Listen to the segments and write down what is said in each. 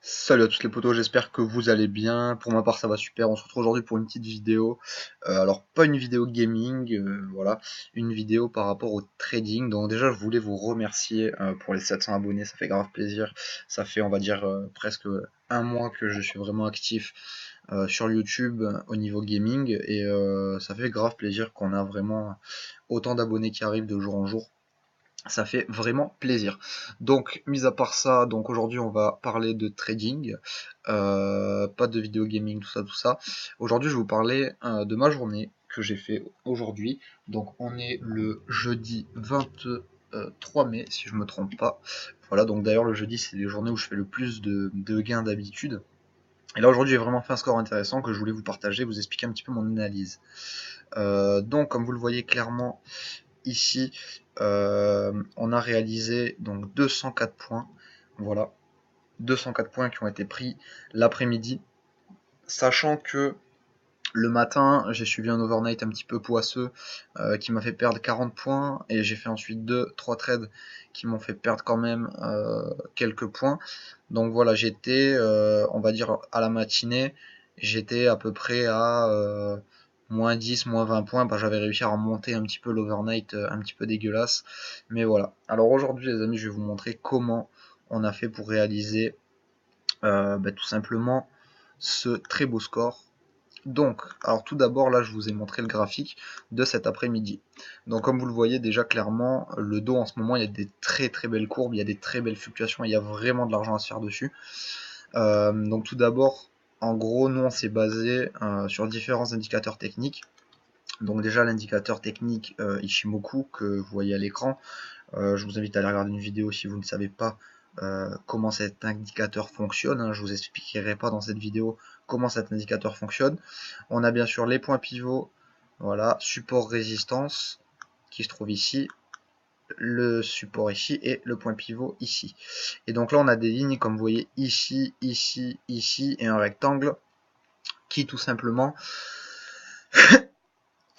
Salut à tous les potos, j'espère que vous allez bien. Pour ma part, ça va super. On se retrouve aujourd'hui pour une petite vidéo. Alors, pas une vidéo gaming, voilà, une vidéo par rapport au trading. Donc, déjà, je voulais vous remercier pour les 700 abonnés, ça fait grave plaisir. Ça fait, on va dire, presque un mois que je suis vraiment actif sur YouTube au niveau gaming. Et ça fait grave plaisir qu'on a vraiment autant d'abonnés qui arrivent de jour en jour. Ça fait vraiment plaisir. Donc, mis à part ça, donc aujourd'hui on va parler de trading, pas de vidéo gaming, tout ça, tout ça. Aujourd'hui, je vais vous parler de ma journée que j'ai fait aujourd'hui. Donc, on est le jeudi 23 mai, si je me trompe pas. Voilà, donc d'ailleurs le jeudi c'est les journées où je fais le plus de gains d'habitude. Et là aujourd'hui j'ai vraiment fait un score intéressant que je voulais vous partager, vous expliquer un petit peu mon analyse. Donc comme vous le voyez clairement, ici, on a réalisé donc 204 points. Voilà, 204 points qui ont été pris l'après-midi. Sachant que le matin, j'ai suivi un overnight un petit peu poisseux qui m'a fait perdre 40 points. Et j'ai fait ensuite 2-3 trades qui m'ont fait perdre quand même quelques points. Donc voilà, j'étais, on va dire, à la matinée, j'étais à peu près à moins 10, moins 20 points. Bah, j'avais réussi à remonter un petit peu l'overnight, un petit peu dégueulasse. Mais voilà. Alors aujourd'hui, les amis, je vais vous montrer comment on a fait pour réaliser tout simplement ce très beau score. Donc, alors tout d'abord, là, je vous ai montré le graphique de cet après-midi. Donc, comme vous le voyez déjà clairement, le dos en ce moment, il y a des très très belles courbes, il y a des très belles fluctuations, il y a vraiment de l'argent à se faire dessus. Donc, tout d'abord, en gros, nous, on s'est basé sur différents indicateurs techniques. Donc, déjà, l'indicateur technique Ishimoku que vous voyez à l'écran. Je vous invite à aller regarder une vidéo si vous ne savez pas comment cet indicateur fonctionne. Hein. Je ne vous expliquerai pas dans cette vidéo comment cet indicateur fonctionne. On a bien sûr les points pivots, voilà, support résistance qui se trouve ici, le support ici et le point pivot ici. Et donc là on a des lignes comme vous voyez ici, ici, ici et un rectangle qui tout simplement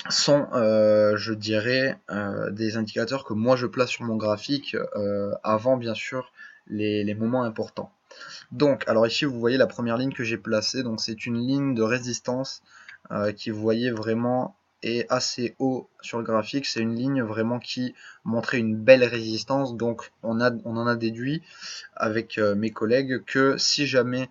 sont, je dirais, des indicateurs que moi je place sur mon graphique avant bien sûr les moments importants. Donc, alors ici vous voyez la première ligne que j'ai placée, donc c'est une ligne de résistance qui vous voyez vraiment est assez haut sur le graphique. C'est une ligne vraiment qui montrait une belle résistance, donc on en a déduit avec mes collègues que si jamais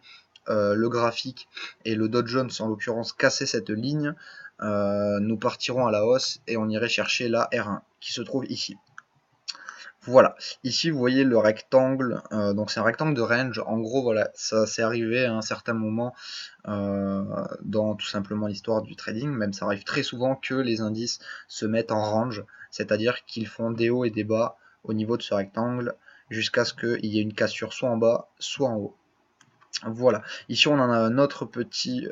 le graphique et le Dow Jones en l'occurrence cassaient cette ligne, nous partirons à la hausse et on irait chercher la R1 qui se trouve ici. Voilà, ici vous voyez le rectangle, donc c'est un rectangle de range. En gros, voilà, ça c'est arrivé à un certain moment dans tout simplement l'histoire du trading. Même ça arrive très souvent que les indices se mettent en range, c'est-à-dire qu'ils font des hauts et des bas au niveau de ce rectangle jusqu'à ce qu'il y ait une cassure soit en bas, soit en haut. Voilà, ici on en a un autre petit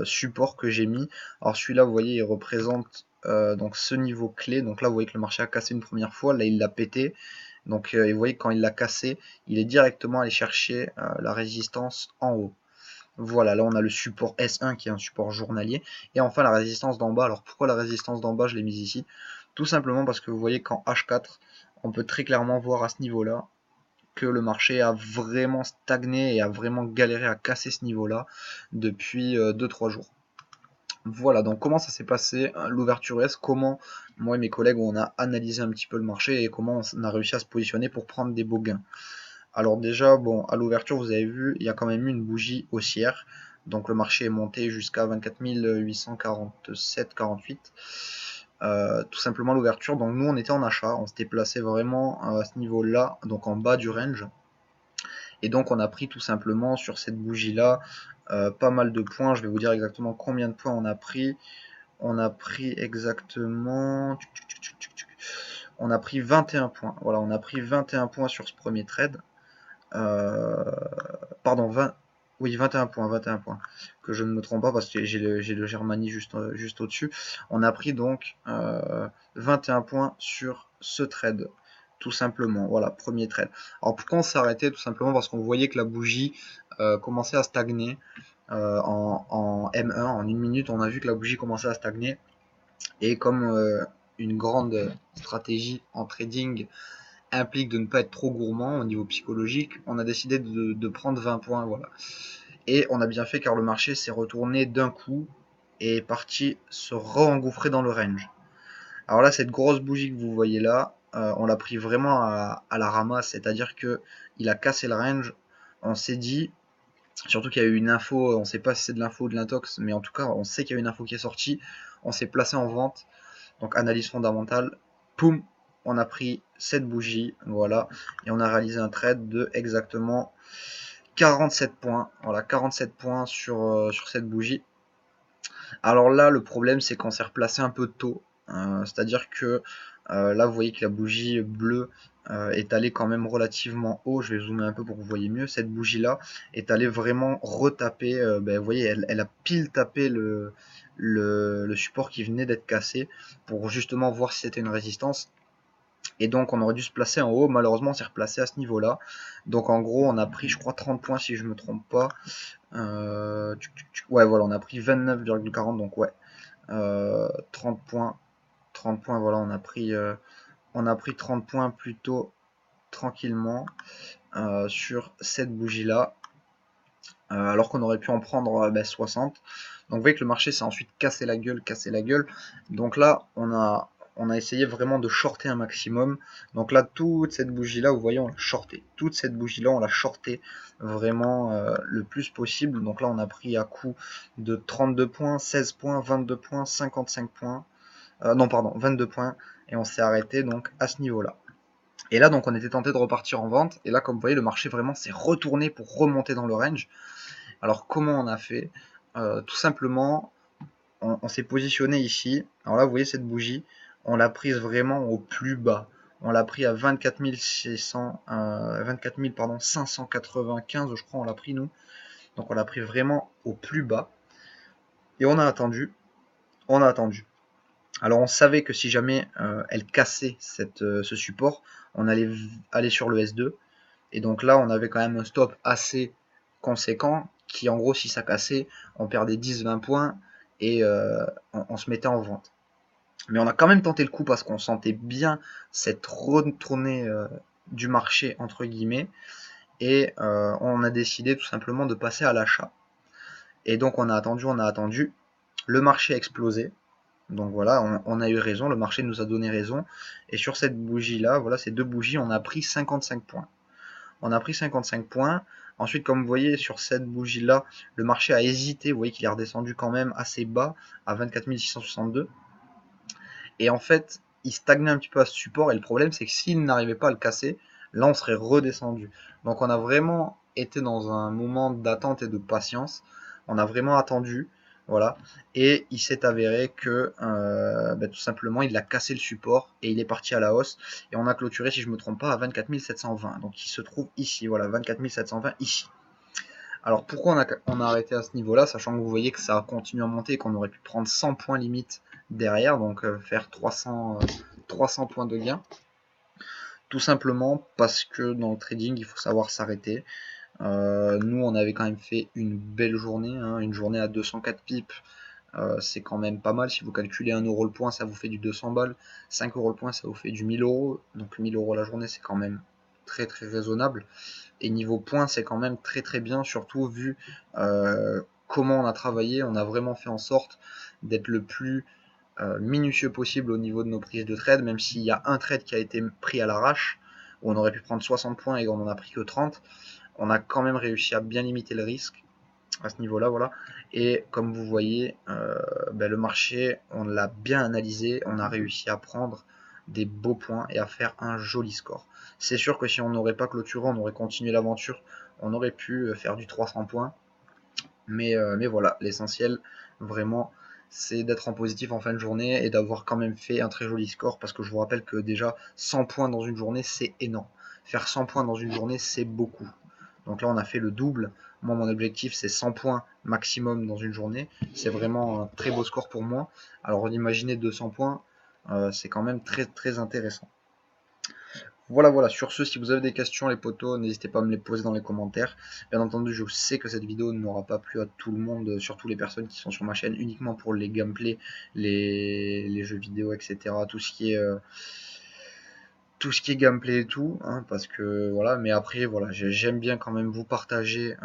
support que j'ai mis. Alors celui-là, vous voyez, il représente donc ce niveau clé. Donc là, vous voyez que le marché a cassé une première fois, là il l'a pété. Donc et vous voyez que quand il l'a cassé, il est directement allé chercher la résistance en haut. Voilà, là on a le support S1 qui est un support journalier. Et enfin la résistance d'en bas. Alors pourquoi la résistance d'en bas, je l'ai mise ici? Tout simplement parce que vous voyez qu'en H4, on peut très clairement voir à ce niveau-là que le marché a vraiment stagné et a vraiment galéré à casser ce niveau-là depuis 2-3 jours. Voilà, donc comment ça s'est passé l'ouverture S, comment moi et mes collègues on a analysé un petit peu le marché et comment on a réussi à se positionner pour prendre des beaux gains. Alors déjà, bon, à l'ouverture, vous avez vu, il y a quand même eu une bougie haussière. Donc le marché est monté jusqu'à 24 847,48. Tout simplement l'ouverture. Donc nous, on était en achat, on s'était placé vraiment à ce niveau-là, donc en bas du range. Et donc on a pris tout simplement sur cette bougie-là pas mal de points. Je vais vous dire exactement combien de points on a pris. On a pris exactement... On a pris 21 points. Voilà, on a pris 21 points sur ce premier trade. Pardon, 20, oui, 21 points, 21 points. Que je ne me trompe pas parce que j'ai le Germany juste au-dessus. On a pris donc 21 points sur ce trade. Tout simplement, voilà, premier trade. Alors pourquoi on s'est arrêté? Tout simplement parce qu'on voyait que la bougie commençait à stagner en M1, en une minute, on a vu que la bougie commençait à stagner. Et comme une grande stratégie en trading implique de ne pas être trop gourmand au niveau psychologique, on a décidé de prendre 20 points, voilà. Et on a bien fait car le marché s'est retourné d'un coup et est parti se re-engouffrer dans le range. Alors là, cette grosse bougie que vous voyez là, on l'a pris vraiment à la ramasse, c'est-à-dire que il a cassé le range. On s'est dit, surtout qu'il y a eu une info, on ne sait pas si c'est de l'info ou de l'intox, mais en tout cas, on sait qu'il y a une info qui est sortie. On s'est placé en vente, donc analyse fondamentale. Poum, on a pris cette bougie, voilà, et on a réalisé un trade de exactement 47 points. Voilà, 47 points sur cette bougie. Alors là, le problème, c'est qu'on s'est replacé un peu tôt. C'est-à-dire que là, vous voyez que la bougie bleue est allée quand même relativement haut. Je vais zoomer un peu pour que vous voyez mieux. Cette bougie-là est allée vraiment retaper. Vous voyez, elle a pile tapé le support qui venait d'être cassé pour justement voir si c'était une résistance. Et donc on aurait dû se placer en haut. Malheureusement, on s'est replacé à ce niveau-là. Donc en gros, on a pris, je crois, 30 points si je me trompe pas. Ouais, voilà, on a pris 29,40. Donc ouais, 30 points. 30 points, voilà, on a pris 30 points plutôt tranquillement sur cette bougie-là. Alors qu'on aurait pu en prendre 60. Donc vous voyez que le marché s'est ensuite cassé la gueule, Donc là, on a essayé vraiment de shorter un maximum. Donc là, toute cette bougie-là, vous voyez, on l'a shorté. Toute cette bougie-là, on l'a shorté vraiment le plus possible. Donc là, on a pris à coup de 32 points, 16 points, 22 points, 55 points. Non, pardon, 22 points. Et on s'est arrêté donc à ce niveau-là. Et là, donc, on était tenté de repartir en vente. Et là, comme vous voyez, le marché vraiment s'est retourné pour remonter dans le range. Alors comment on a fait? Tout simplement, on s'est positionné ici. Alors là, vous voyez cette bougie, on l'a prise vraiment au plus bas. On l'a pris à 24 600, 24 000, pardon, 595, je crois, on l'a pris nous. Donc on l'a pris vraiment au plus bas. Et on a attendu. On a attendu. Alors on savait que si jamais elle cassait ce support, on allait aller sur le S2. Et donc là, on avait quand même un stop assez conséquent qui, en gros, si ça cassait, on perdait 10-20 points et on se mettait en vente. Mais on a quand même tenté le coup parce qu'on sentait bien cette retournée du marché, entre guillemets, et on a décidé tout simplement de passer à l'achat. Et donc on a attendu, le marché a explosé. Donc voilà, on a eu raison, le marché nous a donné raison. Et sur cette bougie-là, voilà, ces deux bougies, on a pris 55 points. On a pris 55 points. Ensuite, comme vous voyez, sur cette bougie-là, le marché a hésité. Vous voyez qu'il est redescendu quand même assez bas, à 24 662. Et en fait, il stagnait un petit peu à ce support. Et le problème, c'est que s'il n'arrivait pas à le casser, là, on serait redescendu. Donc, on a vraiment été dans un moment d'attente et de patience. On a vraiment attendu. Voilà. Et il s'est avéré que tout simplement, il a cassé le support et il est parti à la hausse. Et on a clôturé, si je ne me trompe pas, à 24 720. Donc, il se trouve ici. Voilà, 24 720 ici. Alors, pourquoi on a arrêté à ce niveau-là, sachant que vous voyez que ça a continué à monter et qu'on aurait pu prendre 100 points limite derrière, donc faire 300 points de gain. Tout simplement parce que dans le trading, il faut savoir s'arrêter. Nous, on avait quand même fait une belle journée, hein, une journée à 204 pips. C'est quand même pas mal. Si vous calculez 1 euro le point, ça vous fait du 200 balles. 5 euros le point, ça vous fait du 1000 euros. Donc 1000 euros la journée, c'est quand même très très raisonnable. Et niveau points, c'est quand même très très bien, surtout vu comment on a travaillé. On a vraiment fait en sorte d'être le plus minutieux possible au niveau de nos prises de trade, même s'il y a un trade qui a été pris à l'arrache, où on aurait pu prendre 60 points et on n'en a pris que 30, on a quand même réussi à bien limiter le risque à ce niveau-là, voilà. Et comme vous voyez, le marché, on l'a bien analysé, on a réussi à prendre des beaux points et à faire un joli score. C'est sûr que si on n'aurait pas clôturé, on aurait continué l'aventure, on aurait pu faire du 300 points. Mais voilà, l'essentiel, vraiment, c'est d'être en positif en fin de journée et d'avoir quand même fait un très joli score, parce que je vous rappelle que déjà 100 points dans une journée, c'est énorme. Faire 100 points dans une journée, c'est beaucoup. Donc là, on a fait le double. Moi, mon objectif, c'est 100 points maximum dans une journée. C'est vraiment un très beau score pour moi. Alors, imaginez 200 points, c'est quand même très très intéressant. Voilà, voilà, sur ce, si vous avez des questions, les potos, n'hésitez pas à me les poser dans les commentaires. Bien entendu, je sais que cette vidéo n'aura pas plu à tout le monde, surtout les personnes qui sont sur ma chaîne uniquement pour les gameplays, les jeux vidéo, etc. Tout ce qui est tout ce qui est gameplay et tout, hein, parce que voilà, mais après voilà, j'aime bien quand même vous partager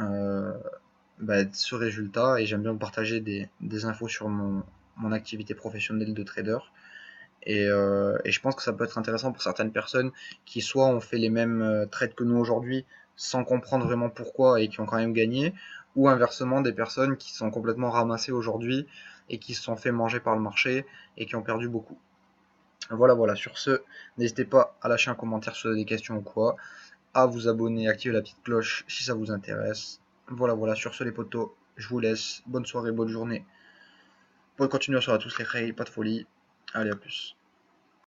ce résultat et j'aime bien vous partager des infos sur mon activité professionnelle de trader. Et je pense que ça peut être intéressant pour certaines personnes qui soit ont fait les mêmes trades que nous aujourd'hui sans comprendre vraiment pourquoi et qui ont quand même gagné, ou inversement des personnes qui sont complètement ramassées aujourd'hui et qui se sont fait manger par le marché et qui ont perdu beaucoup. Voilà, voilà, sur ce, n'hésitez pas à lâcher un commentaire si vous avez des questions ou quoi, à vous abonner, activer la petite cloche si ça vous intéresse. Voilà, voilà, sur ce les potos, je vous laisse, bonne soirée, bonne journée, bonne continuation à tous les rails, pas de folie, allez à plus.